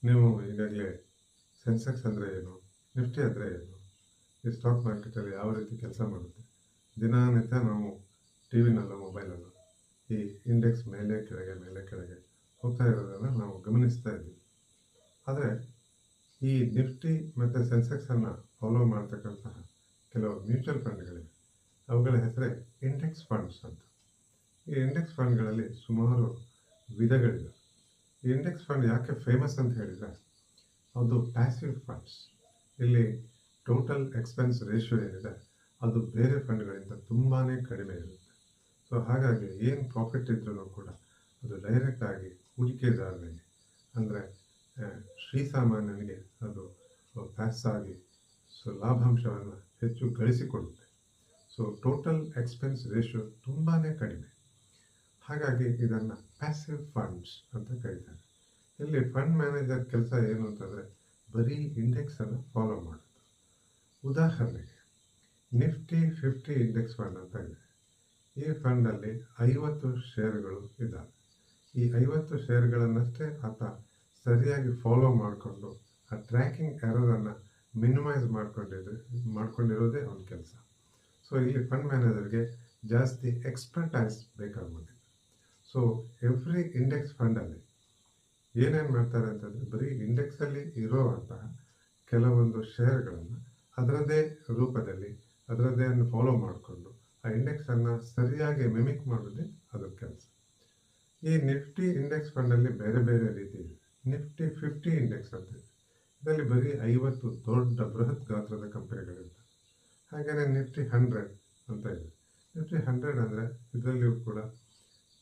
ನೀವು ಈಗಾಗಲೇ ಸೆನ್ಸೆಕ್ಸ್ ಅಂದರೆ ಏನು, ನಿಫ್ಟಿ ಅಂದರೆ ಏನು, ಈ ಸ್ಟಾಕ್ ಮಾರ್ಕೆಟಲ್ಲಿ ಯಾವ ರೀತಿ ಕೆಲಸ ಮಾಡುತ್ತೆ, ದಿನನಿತ್ಯ ನಾವು ಟಿ ವಿನಲ್ಲೋ ಮೊಬೈಲಲ್ಲೋ ಈ ಇಂಡೆಕ್ಸ್ ಮೇಲೆ ಕೆಳಗೆ ಹೋಗ್ತಾ ಇರೋದನ್ನು ನಾವು ಗಮನಿಸ್ತಾ ಇದ್ದೀವಿ. ಆದರೆ ಈ ನಿಫ್ಟಿ ಮತ್ತು ಸೆನ್ಸೆಕ್ಸನ್ನು ಫಾಲೋ ಮಾಡ್ತಕ್ಕಂತಹ ಕೆಲವು ಮ್ಯೂಚುವಲ್ ಫಂಡ್ಗಳಿವೆ. ಅವುಗಳ ಹೆಸರೇ ಇಂಡೆಕ್ಸ್ ಫಂಡ್ಸ್ ಅಂತ. ಈ ಇಂಡೆಕ್ಸ್ ಫಂಡ್ಗಳಲ್ಲಿ ಸುಮಾರು ವಿಧಗಳಿವೆ. ಈ ಇಂಡೆಕ್ಸ್ ಫಂಡ್ ಯಾಕೆ ಫೇಮಸ್ ಅಂತ ಹೇಳಿದರೆ, ಅದು ಪ್ಯಾಸಿವ್ ಫಂಡ್ಸ್. ಇಲ್ಲಿ ಟೋಟಲ್ ಎಕ್ಸ್ಪೆನ್ಸ್ ರೇಷಿಯೋ ಏನಿದೆ ಅದು ಬೇರೆ ಫಂಡ್ಗಳಿಂದ ತುಂಬಾ ಕಡಿಮೆ ಇರುತ್ತೆ. ಸೊ ಹಾಗಾಗಿ ಏನು ಪ್ರಾಫಿಟ್ ಇದ್ರೂ ಕೂಡ ಅದು ಡೈರೆಕ್ಟಾಗಿ ಹೂಡಿಕೆದಾರನಿಗೆ ಅಂದರೆ ಶ್ರೀಸಾಮಾನ್ಯನಿಗೆ ಅದು ಪ್ಯಾಸ್ ಆಗಿ ಲಾಭಾಂಶವನ್ನು ಹೆಚ್ಚು ಗಳಿಸಿಕೊಡುತ್ತೆ. ಸೊ ಟೋಟಲ್ ಎಕ್ಸ್ಪೆನ್ಸ್ ರೇಷಿಯೋ ತುಂಬಾ ಕಡಿಮೆ. ಹಾಗಾಗಿ ಇದನ್ನು ಪ್ಯಾಸಿವ್ ಫಂಡ್ಸ್ ಅಂತ ಕರೀತಾರೆ. ಇಲ್ಲಿ ಫಂಡ್ ಮ್ಯಾನೇಜರ್ ಕೆಲಸ ಏನು ಅಂತಂದರೆ ಬರೀ ಇಂಡೆಕ್ಸನ್ನು ಫಾಲೋ ಮಾಡೋದು. ಉದಾಹರಣೆಗೆ ನಿಫ್ಟಿ 50 ಇಂಡೆಕ್ಸ್ ಫಂಡ್ ಅಂತ ಇದೆ. ಈ ಫಂಡಲ್ಲಿ 50 ಷೇರುಗಳು ಇದ್ದಾವೆ. ಈ 50 ಷೇರುಗಳನ್ನಷ್ಟೇ ಆತ ಸರಿಯಾಗಿ ಫಾಲೋ ಮಾಡಿಕೊಂಡು ಆ ಟ್ರ್ಯಾಕಿಂಗ್ ಎರರನ್ನು ಮಿನಿಮೈಸ್ ಮಾಡ್ಕೊಂಡಿರೋದೇ ಅವನ ಕೆಲಸ. ಸೊ ಇಲ್ಲಿ ಫಂಡ್ ಮ್ಯಾನೇಜರ್ಗೆ ಜಾಸ್ತಿ ಎಕ್ಸ್ಪರ್ಟೈಸ್ ಬೇಕಾಗ್ಬೋದು. ಸೊ ಎವ್ರಿ ಇಂಡೆಕ್ಸ್ ಫಂಡಲ್ಲಿ ಏನೇನು ಮಾಡ್ತಾರೆ ಅಂತಂದರೆ ಬರೀ ಇಂಡೆಕ್ಸಲ್ಲಿ ಇರೋವಂತಹ ಕೆಲವೊಂದು ಷೇರುಗಳನ್ನು ಅದರದ್ದೇ ರೂಪದಲ್ಲಿ ಅದರದ್ದೇ ಫಾಲೋ ಮಾಡಿಕೊಂಡು ಆ ಇಂಡೆಕ್ಸನ್ನು ಸರಿಯಾಗಿ ಮಿಮಿಕ್ ಮಾಡೋದೇ ಅದರ ಕೆಲಸ. ಈ ನಿಫ್ಟಿ ಇಂಡೆಕ್ಸ್ ಫಂಡಲ್ಲಿ ಬೇರೆ ಬೇರೆ ರೀತಿ ಇದೆ. ನಿಫ್ಟಿ 50 ಇಂಡೆಕ್ಸ್ ಅಂತ ಇದೆ. ಇದರಲ್ಲಿ ಬರೀ 50 ದೊಡ್ಡ ಬೃಹತ್ ಗಾತ್ರದ ಕಂಪನಿಗಳಿರ್ತವೆ. ಹಾಗೆಯೇ ನಿಫ್ಟಿ 100 ಅಂತ ಇದೆ. ನಿಫ್ಟಿ 100 ಅಂದರೆ ಇದರಲ್ಲಿಯೂ ಕೂಡ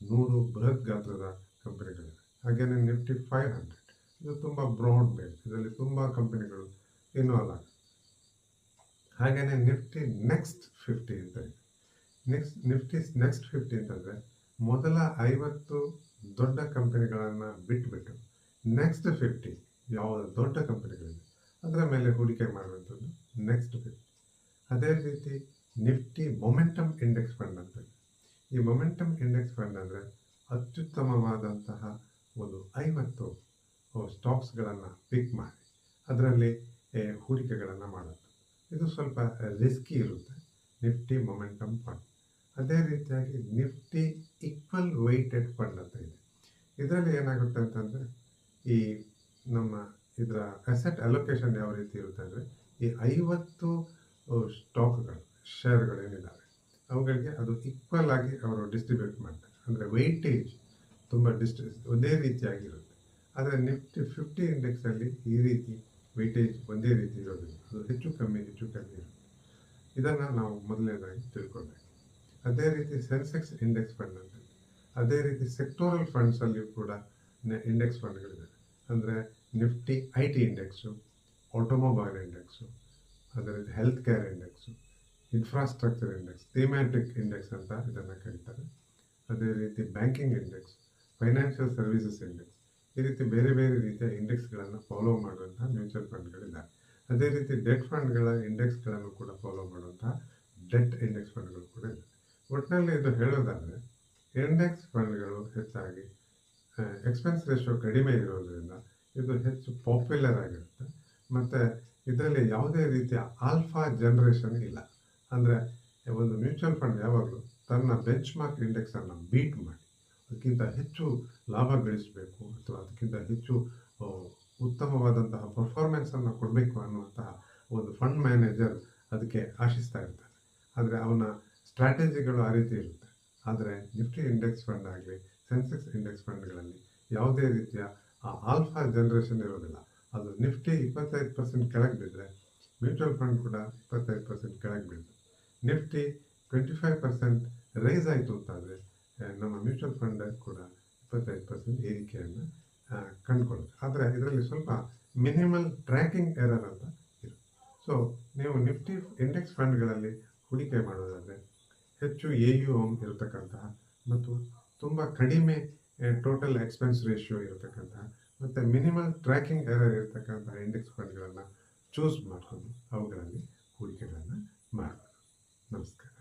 100 ಬೃಹತ್ ಗಾತ್ರದ ಕಂಪನಿಗಳಿವೆ. ಹಾಗೆಯೇ ನಿಫ್ಟಿ 500 ಇದು ತುಂಬ ಬ್ರಾಡ್ ಬೇಸ್, ಇದರಲ್ಲಿ ತುಂಬ ಕಂಪನಿಗಳು ಇನ್ವಾಲ್ವ್ ಆಗುತ್ತೆ. ಹಾಗೆಯೇ ನಿಫ್ಟಿ ನೆಕ್ಸ್ಟ್ 50 ಅಂತ ಇದೆ. ನಿಫ್ಟಿ ನೆಕ್ಸ್ಟ್ 50 ಅಂತಂದರೆ ಮೊದಲ 50 ದೊಡ್ಡ ಕಂಪನಿಗಳನ್ನು ಬಿಟ್ಟುಬಿಟ್ಟು ನೆಕ್ಸ್ಟ್ 50 ಯಾವ ದೊಡ್ಡ ಕಂಪನಿಗಳಿದೆ ಅದರ ಮೇಲೆ ಹೂಡಿಕೆ ಮಾಡುವಂಥದ್ದು ನೆಕ್ಸ್ಟ್ 50. ಅದೇ ರೀತಿ ನಿಫ್ಟಿ ಮೊಮೆಂಟಮ್ ಇಂಡೆಕ್ಸ್ ಫಂಡ್ ಅಂತ ಇದೆ. ಈ ಮೊಮೆಂಟಮ್ ಇಂಡೆಕ್ಸ್ ಫಂಡ್ ಅಂದರೆ ಅತ್ಯುತ್ತಮವಾದಂತಹ ಒಂದು 50 ಸ್ಟಾಕ್ಸ್ಗಳನ್ನು ಪಿಕ್ ಮಾಡಿ ಅದರಲ್ಲಿ ಹೂಡಿಕೆಗಳನ್ನು ಮಾಡೋದು. ಇದು ಸ್ವಲ್ಪ ರಿಸ್ಕಿ ಇರುತ್ತೆ, ನಿಫ್ಟಿ ಮೊಮೆಂಟಮ್ ಫಂಡ್. ಅದೇ ರೀತಿಯಾಗಿ ನಿಫ್ಟಿ ಈಕ್ವಲ್ ವೆಯ್ಟೆಡ್ ಫಂಡ್ ಅಂತ ಇದೆ. ಇದರಲ್ಲಿ ಏನಾಗುತ್ತೆ ಅಂತಂದರೆ ಈ ನಮ್ಮ ಇದರ ಅಸೆಟ್ ಅಲೋಕೇಶನ್ ಯಾವ ರೀತಿ ಇರುತ್ತೆ ಅಂದರೆ ಈ 50 ಸ್ಟಾಕ್ಗಳು ಶೇರ್ಗಳೇನಿದ್ದಾವೆ ಅವುಗಳಿಗೆ ಅದು ಈಕ್ವಲ್ ಆಗಿ ಅವರು ಡಿಸ್ಟ್ರಿಬ್ಯೂಟ್ ಮಾಡ್ತಾರೆ. ಅಂದರೆ ವೆಯ್ಟೇಜ್ ತುಂಬ ಒಂದೇ ರೀತಿಯಾಗಿರುತ್ತೆ. ಆದರೆ ನಿಫ್ಟಿ 50 ಇಂಡೆಕ್ಸಲ್ಲಿ ಈ ರೀತಿ ವೆಯ್ಟೇಜ್ ಒಂದೇ ರೀತಿ ಇರೋದಿಲ್ಲ, ಅದು ಹೆಚ್ಚು ಕಮ್ಮಿ ಇರುತ್ತೆ. ಇದನ್ನು ನಾವು ಮೊದಲನೇದಾಗಿ ತಿಳ್ಕೊಳ್ಬೇಕು. ಅದೇ ರೀತಿ ಸೆನ್ಸೆಕ್ಸ್ ಇಂಡೆಕ್ಸ್ ಫಂಡ್ ಅಂತ ಇದೆ. ಅದೇ ರೀತಿ ಸೆಕ್ಟೋರಲ್ ಫಂಡ್ಸಲ್ಲಿಯೂ ಕೂಡ ಇಂಡೆಕ್ಸ್ ಫಂಡ್ಗಳಿದೆ. ಅಂದರೆ Nifty IT index, automobile index, ಅದೇ ರೀತಿ health care index, infrastructure index, thematic index ಅಂತ ಇದನ್ನು ಕರೀತಾರೆ. ಅದೇ ರೀತಿ banking index, financial services index, ಈ ರೀತಿ ಬೇರೆ ಬೇರೆ ರೀತಿಯ ಇಂಡೆಕ್ಸ್ಗಳನ್ನು ಫಾಲೋ ಮಾಡುವಂತಹ ಮ್ಯೂಚುವಲ್ ಫಂಡ್ಗಳಿದ್ದಾವೆ. ಅದೇ ರೀತಿ ಡೆಟ್ ಫಂಡ್ಗಳ ಇಂಡೆಕ್ಸ್ಗಳನ್ನು ಕೂಡ ಫಾಲೋ ಮಾಡುವಂತಹ ಡೆಟ್ ಇಂಡೆಕ್ಸ್ ಫಂಡ್ಗಳು ಕೂಡ ಇದೆ. ಒಟ್ಟಿನಲ್ಲಿ ಇದು ಹೇಳೋದಾದರೆ ಇಂಡೆಕ್ಸ್ ಫಂಡ್ಗಳು ಹೆಚ್ಚಾಗಿ ಎಕ್ಸ್ಪೆನ್ಸ್ ರೇಷಿಯೋ ಕಡಿಮೆ ಇರೋದರಿಂದ ಇದು ಹೆಚ್ಚು ಪಾಪ್ಯುಲರ್ ಆಗಿರುತ್ತೆ. ಮತ್ತು ಇದರಲ್ಲಿ ಯಾವುದೇ ರೀತಿಯ ಆಲ್ಫಾ ಜನರೇಷನ್ ಇಲ್ಲ. ಅಂದರೆ ಒಂದು ಮ್ಯೂಚುವಲ್ ಫಂಡ್ ಯಾವಾಗಲೂ ತನ್ನ ಬೆಂಚ್ ಮಾರ್ಕ್ ಇಂಡೆಕ್ಸನ್ನು ಬೀಟ್ ಮಾಡಿ ಅದಕ್ಕಿಂತ ಹೆಚ್ಚು ಲಾಭ ಗಳಿಸಬೇಕು ಅಥವಾ ಅದಕ್ಕಿಂತ ಹೆಚ್ಚು ಉತ್ತಮವಾದಂತಹ ಪರ್ಫಾರ್ಮೆನ್ಸನ್ನು ಕೊಡಬೇಕು ಅನ್ನುವಂತಹ ಒಂದು ಫಂಡ್ ಮ್ಯಾನೇಜರ್ ಅದಕ್ಕೆ ಆಶಿಸ್ತಾ ಇರ್ತಾನೆ. ಆದರೆ ಅವನ ಸ್ಟ್ರಾಟಜಿಗಳು ಆ ರೀತಿ ಇರುತ್ತೆ. ಆದರೆ ನಿಫ್ಟಿ ಇಂಡೆಕ್ಸ್ ಫಂಡ್ ಆಗಲಿ ಸೆನ್ಸೆಕ್ಸ್ ಇಂಡೆಕ್ಸ್ ಫಂಡ್ಗಳಲ್ಲಿ ಯಾವುದೇ ರೀತಿಯ ಆಲ್ಫಾ ಜನರೇಷನ್ ಇರೋದಿಲ್ಲ. ಅದು ನಿಫ್ಟಿ 25% ಕೆಳಗೆ ಬಿದ್ದರೆ ಮ್ಯೂಚುವಲ್ ಫಂಡ್ ಕೂಡ 25% ಕೆಳಗೆ ಬೀಳುತ್ತೆ. ನಿಫ್ಟಿ 25% ರೈಸ್ ಆಯಿತು ಅಂತಾದರೆ ನಮ್ಮ ಮ್ಯೂಚುವಲ್ ಫಂಡ್ ಕೂಡ 25% ಏರಿಕೆಯನ್ನು ಕಂಡುಕೊಳ್ಳುತ್ತೆ. ಆದರೆ ಇದರಲ್ಲಿ ಸ್ವಲ್ಪ ಮಿನಿಮಲ್ ಟ್ರ್ಯಾಕಿಂಗ್ ಎರರ್ ಅಂತ ಇರುತ್ತೆ. ಸೊ ನೀವು ನಿಫ್ಟಿ ಇಂಡೆಕ್ಸ್ ಫಂಡ್ಗಳಲ್ಲಿ ಹೂಡಿಕೆ ಮಾಡೋದಾದರೆ ಹೆಚ್ಚು AUM ಇರತಕ್ಕಂತಹ ಮತ್ತು ತುಂಬ ಕಡಿಮೆ ಟೋಟಲ್ ಎಕ್ಸ್ಪೆನ್ಸ್ ರೇಷಿಯೋ ಇರತಕ್ಕಂತಹ ಮತ್ತು ಮಿನಿಮಲ್ ಟ್ರ್ಯಾಕಿಂಗ್ ಎರರ್ ಇರತಕ್ಕಂತಹ ಇಂಡೆಕ್ಸ್ ಫಂಡ್ಗಳನ್ನು ಚೂಸ್ ಮಾಡಿಕೊಂಡು ಅವುಗಳಲ್ಲಿ ಹೂಡಿಕೆಗಳನ್ನು ಮಾಡಬೇಕು. ನಮಸ್ಕಾರ.